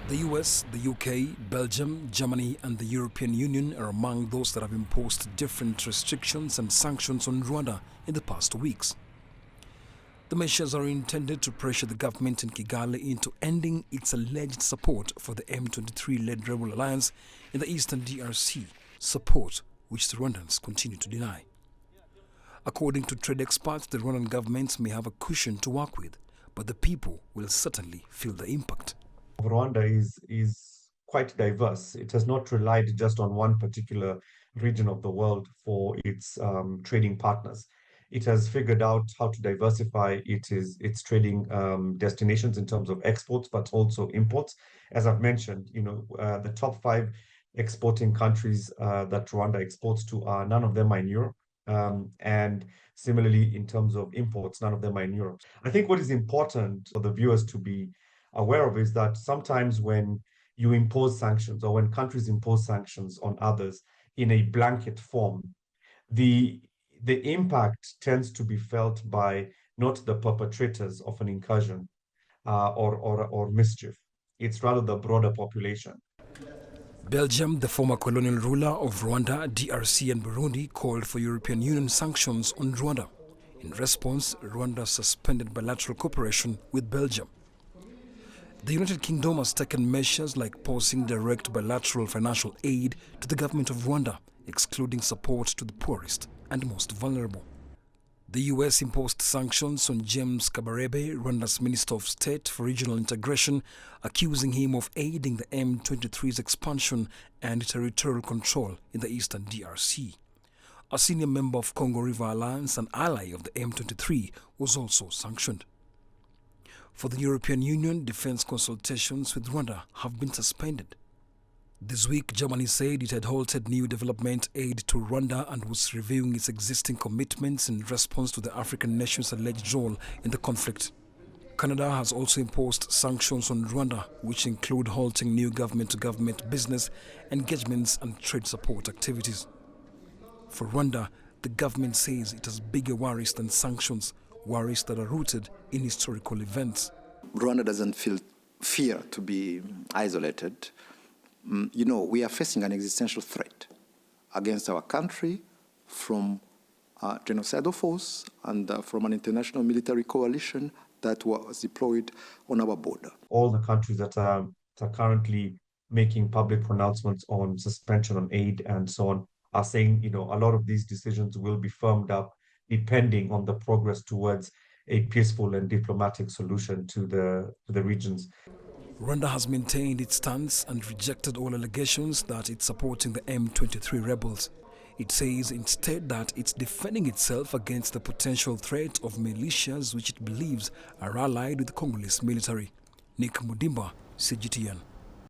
The US, the UK, Belgium, Germany and the European Union are among those that have imposed different restrictions and sanctions on Rwanda in the past weeks. The measures are intended to pressure the government in Kigali into ending its alleged support for the M23-led rebel alliance in the eastern DRC, support which the Rwandans continue to deny. According to trade experts, the Rwandan government may have a cushion to work with, but the people will certainly feel the impact. Rwanda is quite diverse. It has not relied just on one particular region of the world for its trading partners. It has figured out how to diversify its trading destinations in terms of exports, but also imports. As I've mentioned, the top 5 exporting countries that Rwanda exports to none of them are in Europe. And similarly, in terms of imports, none of them are in Europe. I think what is important for the viewers to be aware of is that sometimes when you impose sanctions or when countries impose sanctions on others in a blanket form, the impact tends to be felt by not the perpetrators of an incursion or mischief. It's rather the broader population. Belgium, the former colonial ruler of Rwanda, DRC and Burundi, called for European Union sanctions on Rwanda. In response, Rwanda suspended bilateral cooperation with Belgium. The United Kingdom has taken measures like pausing direct bilateral financial aid to the government of Rwanda, excluding support to the poorest and most vulnerable. The US imposed sanctions on James Kabarebe, Rwanda's Minister of State for Regional Integration, accusing him of aiding the M23's expansion and territorial control in the eastern DRC. A senior member of Congo River Alliance, an ally of the M23, was also sanctioned. For the European Union, defense consultations with Rwanda have been suspended. This week, Germany said it had halted new development aid to Rwanda and was reviewing its existing commitments in response to the African nation's alleged role in the conflict. Canada has also imposed sanctions on Rwanda, which include halting new government-to-government business engagements and trade support activities. For Rwanda, the government says it has bigger worries than sanctions, worries that are rooted in historical events. Rwanda doesn't feel fear to be isolated. We are facing an existential threat against our country from a genocidal force and from an international military coalition that was deployed on our border. All the countries that are currently making public pronouncements on suspension on aid and so on are saying, a lot of these decisions will be firmed up depending on the progress towards a peaceful and diplomatic solution to the regions. Rwanda has maintained its stance and rejected all allegations that it's supporting the M23 rebels. It says instead that it's defending itself against the potential threat of militias which it believes are allied with the Congolese military. Nick Mudimba, CGTN.